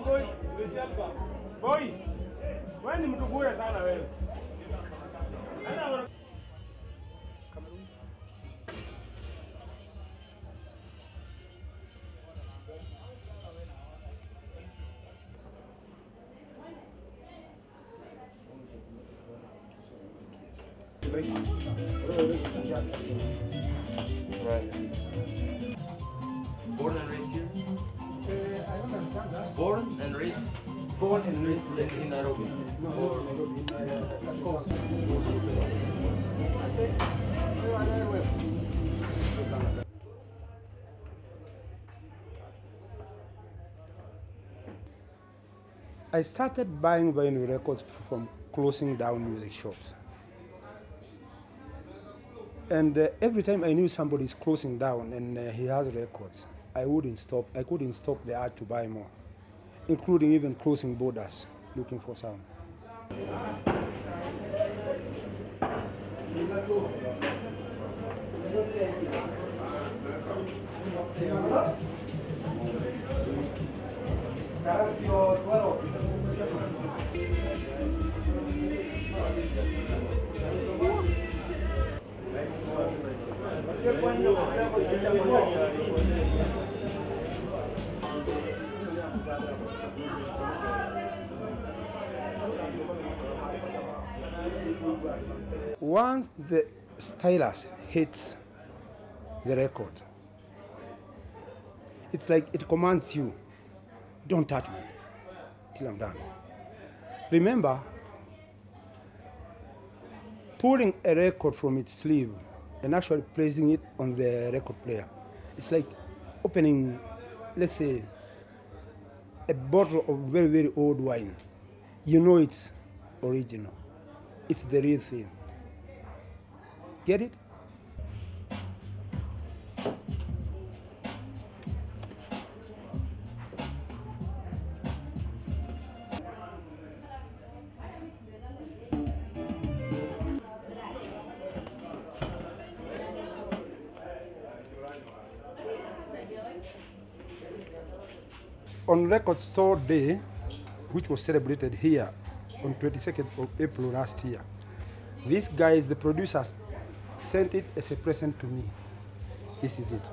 boy. Boy. Wewe ni mtu bure sana wewe. Right. Born and raised here? I don't understand that. Born and raised? Born and raised In Nairobi? No, Nairobi. Coast. I started buying vinyl records from closing down music shops. And every time I knew somebody is closing down and he has records, I couldn't stop the urge to buy more, including even closing borders, looking for some. Once the stylus hits the record, it's like it commands you, don't touch me till I'm done. Remember, pulling a record from its sleeve and actually placing it on the record player, it's like opening, let's say, a bottle of very, very old wine. You know it's original. It's the real thing. Get it? On Record Store Day, which was celebrated here on 22nd of April last year, these guys, the producers, sent it as a present to me. This is it.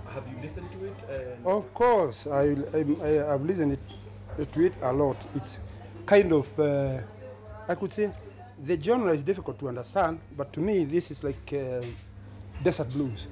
Have you listened to it? Of course, I've listened to it a lot. It's kind of, I could say, the genre is difficult to understand, but to me, this is like desert blues.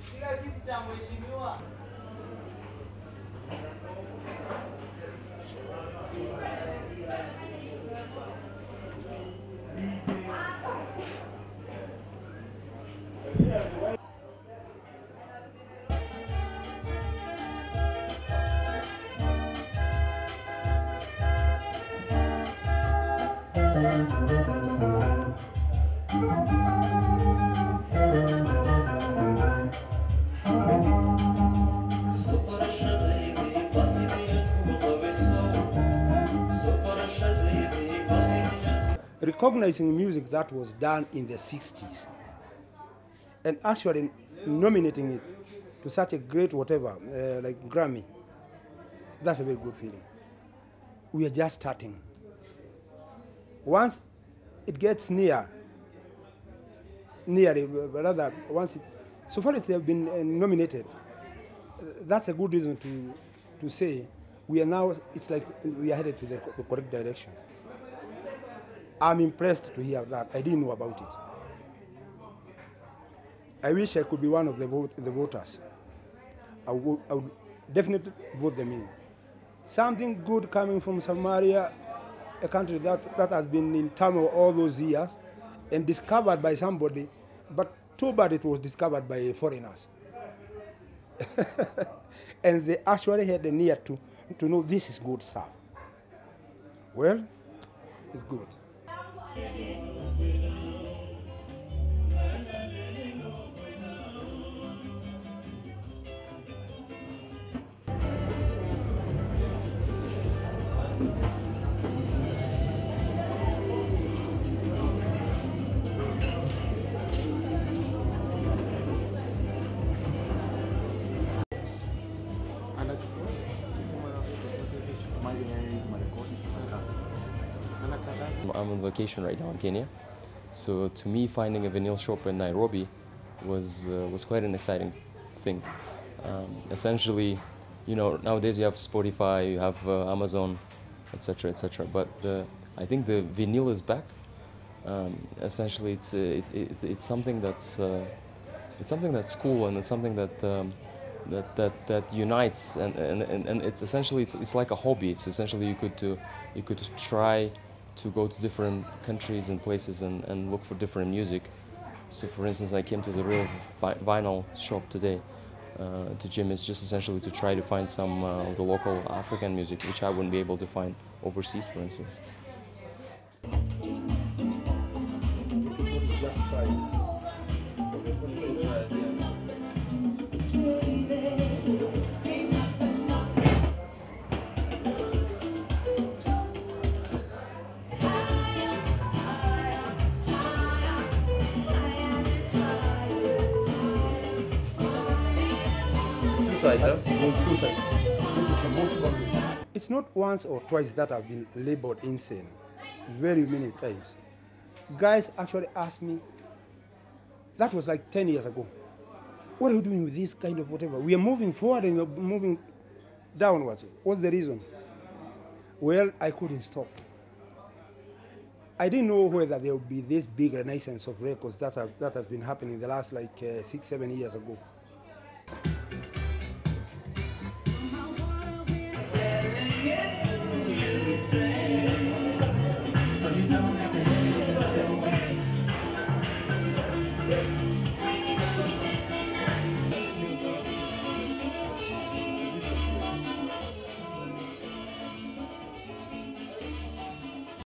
Recognizing music that was done in the 60s and actually nominating it to such a great whatever, like Grammy, that's a very good feeling. We are just starting. Once it gets rather, so far as they have been nominated, that's a good reason to say we are now, it's like we are headed to the correct direction. I'm impressed to hear that. I didn't know about it. I wish I could be one of the voters. I would definitely vote them in. Something good coming from Somalia, a country that has been in turmoil all those years and discovered by somebody, but too bad it was discovered by foreigners. And they actually had the ear to know this is good stuff. Well, it's good. I'm on vacation right now in Kenya, so to me finding a vinyl shop in Nairobi was quite an exciting thing. Essentially, you know, nowadays you have Spotify, you have Amazon, etc., etc. But I think the vinyl is back. Essentially, it's something that's cool, and it's something that unites, and it's essentially it's like a hobby. It's essentially you could try to go to different countries and places and look for different music. So, for instance, I came to the real vinyl shop today. To Jim is just essentially to try to find some of the local African music, which I wouldn't be able to find overseas, for instance. This is what you just tried. Two sides, huh? It's not once or twice that I've been labeled insane. Very many times. Guys actually asked me, that was like 10 years ago, what are you doing with this kind of whatever? We are moving forward and we're moving downwards. What's the reason? Well, I couldn't stop. I didn't know whether there would be this big renaissance of records that has been happening the last like 6, 7 years ago.